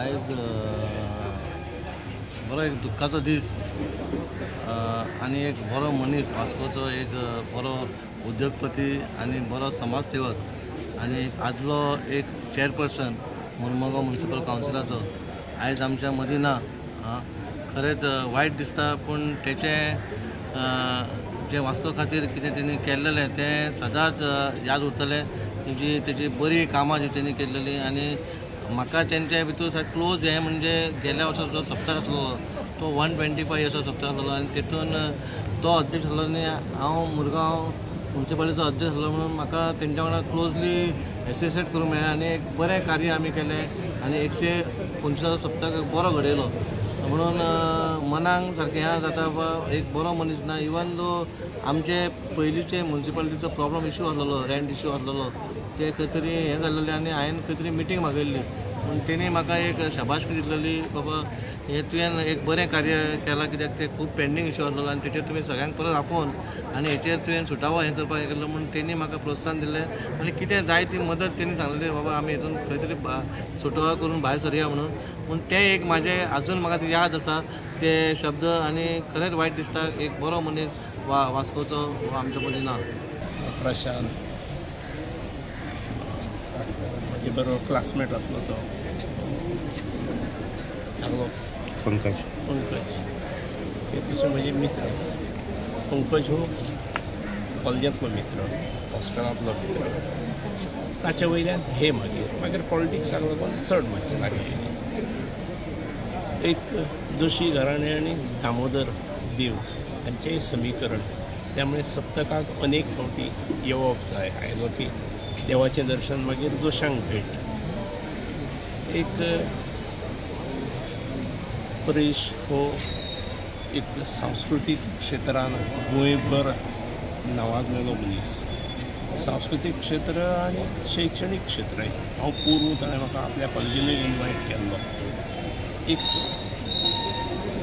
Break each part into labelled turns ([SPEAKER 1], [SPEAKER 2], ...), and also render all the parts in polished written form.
[SPEAKER 1] आयज बरो एक दुख्खाचो दीस आनी एक बरो मनीस वास्कोचो एक बरो उद्योगपती आनी बरो समाजसेवक आनी आदलो एक चेअरपर्सन मुर्मुगांव म्युनिसिपल कावन्सिलाचो आयज आमच्या मदीं ना। खरेंच वायट दिसता, पूण तेचे जे वास्को खातीर कितें तेणी केल्लेलें तें सदांच याद उरतलें। तेजी बरी कामां जी तेणी केल्लेली आनी म्हाका तेंच्या भितर सारको क्लोज हें म्हणजे गेल्या वर्साचो सप्तक आसलो तो 125 इयर्साचो सप्तक आसलो आनी तेतून तो अध्यक्ष आसलो आनी हांव मुरगांव म्युनिसिपालिटीचो अध्यक्ष आसलो म्हणून म्हाका तेंच्या वांगडा क्लोजली एसोसिएट करूंक मेळ्ळें आनी एक बरें कार्य आमी केलें आनी 125 सप्तक बरो घडयलो म्हणून मनाक सारकें हें जाता एक बरो मनीस ना। इवन दो आमचे पयलींचे म्युनिसिपालिटीचो प्रॉब्लम इश्यू आसलेलो, रेंट इश्यू आसलेलो, ते खंय तरी हें जाल्लेलें आनी हांवें खंय तरी मिटींग मागयल्ली पूण तेणी म्हाका एक शाबासकी दिलेली बाबा हे तुवें एक बरें कार्य केलां, कित्याक ते खूब पेंडींग इश्यू आसलेलो आनी तेचेर तुवें सगळ्यांक परत आपोवन आनी हेचेर तुवें सुटावो हें करपाक हें केल्लो म्हणून तेणी म्हाका प्रोत्साहन दिलें आनी कितें जाय ती मदत तेणी सांगलेली बाबा आमी हितून खंय तरी सुटावो करून भायर सरया म्हणून। पूण तें एक म्हाजें आजून म्हाका ती याद आसा ते शब्द आनी खरेंच वायट दिसता एक बरो मनीस वास्कोचो आमच्या मदीं ना।
[SPEAKER 2] प्रशांत म्हाजे बरोबर क्लासमेट आसलो तो पंकज हे तशें म्हजे मित्र। पंकज हो कॉलेजांतलो मित्र, हॉस्टेलांतलो मित्र, ताचे वयल्यान हे मागीर पॉलिटिक्साक लागून चड मातशें लागलें। एक जोशी घराणे आनी दामोदर देव हांचेंय समीकरण, त्यामुळे सप्तकाक अनेक फावटी येवप जाय आयलो की देवाचें दर्शन मागीर जोशांक भेट। एक परेश हो एक सांस्कृतीक क्षेत्रान गोंयभर नावाजलेलो मनीस। सांस्कृतीक क्षेत्र आनी शैक्षणीक क्षेत्रय हांव पूर्व ताणें म्हाका आपल्या कॉलेजीनूय इन्वायट केल्लो। एक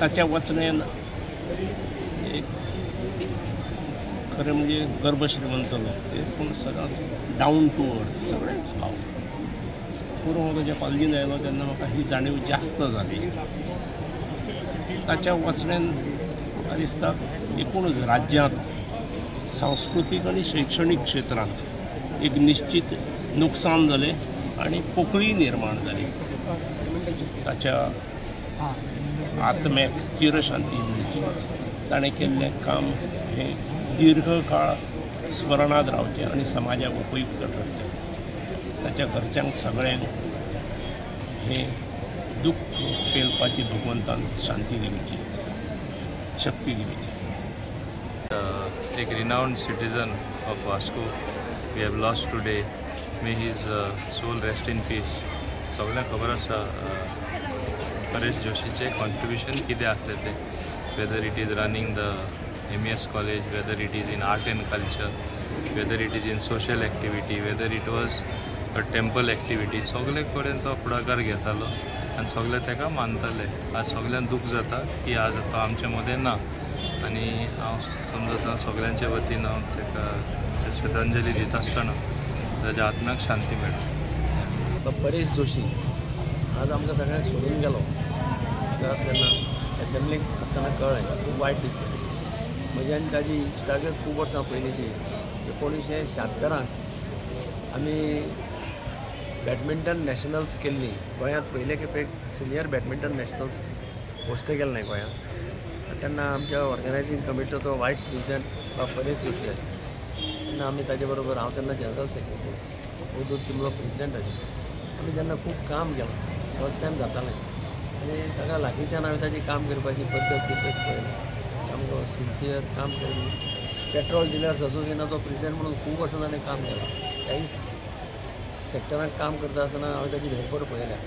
[SPEAKER 2] ताच्या वचण्यान एक खरें म्हणजे गर्भ श्रीमंतलो पूण सदांच डावन टू अर्थ सगळेंच भाव। पूर्व हांव ताच्या कॉलेजीन आयलो तेन्ना म्हाका ही जाणीव जास्त जाली। ताच्या वचण्यान म्हाका दिसता एकूणच राज्यांत सांस्कृतीक आनी शैक्षणीक क्षेत्रांत एक निश्चित नुकसान जालें आनी पोकळी निर्माण जाली। ताच्या आत्म्याक चिरशांती मेळची। ताणें केल्लें काम हें दीर्घ काळ स्मरणांत रावचें आनी समाजाक उपयुक्त ठरचें। ताच्या घरच्यांक सगळ्यांक हें दुख पेलपाची भगवंतान शांती दिवची, शक्ती दिवची।
[SPEAKER 3] एक renowned citizen of Vasco we have lost today. May his soul rest in peace. सगळ्यांक खबर आसा परेश जोशीचे कॉन्ट्रिब्यूशन कितें आसलें तें, whether it is running the MES college, whether it is in art and culture, whether it is in social activity, whether it was a temple activity, सगळे कडेन तो फुडाकार घेतालो आनी सगळे ताका मानताले। आज सगळ्यांक दूख जाता की आज तो आमचे मदें ना आनी हांव समजता सगळ्यांच्या वतीन हांव ताका श्रद्धांजली दिता आसतना ताच्या आत्म्याक शांती मेळटा।
[SPEAKER 4] परेश जोशी आज आमकां सगळ्यांक सोडून गेलो तेन्ना एसेंब्लीक आसतना कळ्ळें, खूब वायट दिसलें। म्हजी आनी ताजी इश्टागत खूब वर्सां पयलींची 1976 आमी बॅडमिंटन नॅशनल्स केल्ली गोंयांत पयले खेपेक सिनियर बॅडमिंटन नॅशनल्स होस्ट केल्लें गोंयांत। तेन्ना आमच्या ऑर्गनायझींग कमिटीचो वायस प्रेसिडेंट परेश जोशी आशिल्लो। तेन्ना आमी ताजे बरोबर हांव तेन्ना जनरल सेक्रेटरी, उदूक तिमलो प्रेसिडेंट आशिल्लो। आमी जेन्ना खूब काम केलां, फर्स्ट टायम जातालें आनी ताका लागींच्यान हांवें ताची काम करपाची पद्दत कितें पळयली, सामको सिन्सियर काम केलें। पेट्रोल डिलर्स असोसिएशनाचो प्रेसिडेंट म्हणून खूब वर्सां ताणें काम केलां। त्याय सेक्टरांत काम करता आसतना हांवें ताची धडपड पळयल्या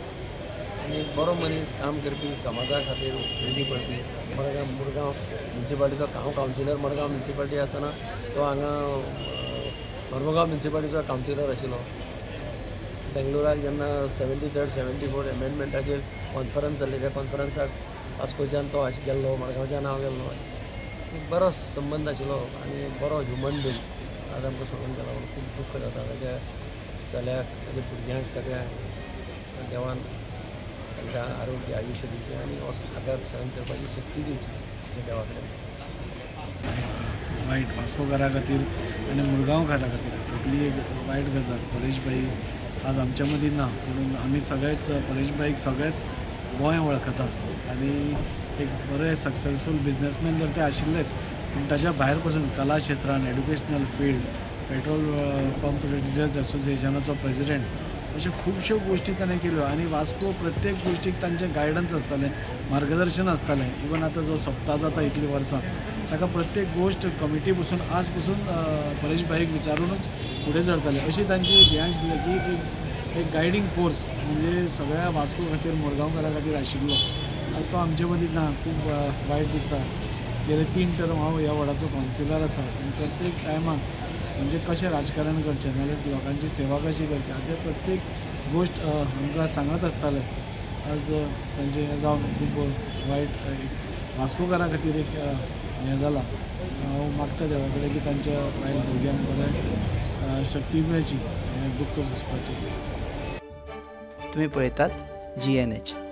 [SPEAKER 4] आनी बरो मनीस काम करपी, समाजा खातीर उमेदी पडपी। मुरगांव म्युनिसिपालिटीचो हांव कावन्सिलर मडगांव म्युनिसिपालिटी आसतना तो हांगा मडगांव म्युनिसिपालिटीचो कावन्सिलर आशिल्लो। बेंगलोराक जेन्ना 73rd 74th एमेंडमेंटाचेर कॉन्फरन्स जाल्ली त्या कॉन्फरन्साक वास्कोच्यान तो गेल्लो, मडगांवच्यान हांव गेल्लो। एक बरो संबंद आशिल्लो आनी बरो ह्युमन बींग आज आमकां सोडून गेलो म्हणून खूब दुख्ख जाता। ताच्या चल्याक, ताच्या भुरग्यांक सगळ्यांक देवान तांकां आरोग्य आयुश्य दिवचें आनी आघात सहन करपाची शक्ती दिवची अशें देवा कडेन
[SPEAKER 5] वायट वास्कोकारा खातीर आनी मुरगांवकारा खातीर तकली एक वायट गजाल परेश भाई आज आमच्या मदीं ना पूण आमी सगळेच परेश भाईक सगळेच गोंय वळखतात आनी एक बरे सक्सेसफूल बिझनेसमॅन जर ते आशिल्लेच पूण ताच्या भायर पसून कला क्षेत्रान educational field petrol pump dealers असोसिएशनाचो प्रेसिडेंट अशें खुबश्यो गोश्टी ताणें केल्यो आनी वास्को प्रत्येक गोश्टीक तांचें गायडन्स आसतालें मार्गदर्शन आसतालें इवन आतां जो सप्ताह जाता इतलीं वर्सां ताका प्रत्येक गोश्ट कमिटी बसून आज पसून परेश भाईक विचारूनच फुडें सरताले अशी तांची हें आशिल्लें की एक गायडींग फोर्स म्हणजे सगळ्या वास्को खातीर मुरगांवकारा खातीर आशिल्लो आज तो आमचे मदीं ना खूब वायट दिसता गेले 3 टर्म हांव ह्या वॉर्डाचो कावन्सिलर आसा आनी प्रत्येक टायमाक म्हणजे कशें राजकारण करचें नाजाल्यार लोकांची सेवा कशी करची हाचे प्रत्येक गोश्ट आमकां सांगत आसताले आज तांचे हें जावन खूब वायट वास्कोकारा खातीर एक हें जालां हांव मागता देवा कडेन की तांच्या बायल भुरग्यांक बरें शक्ती मेळची हें दुख्ख सोंसपाचें
[SPEAKER 6] तुम्ही पळयतात GNH.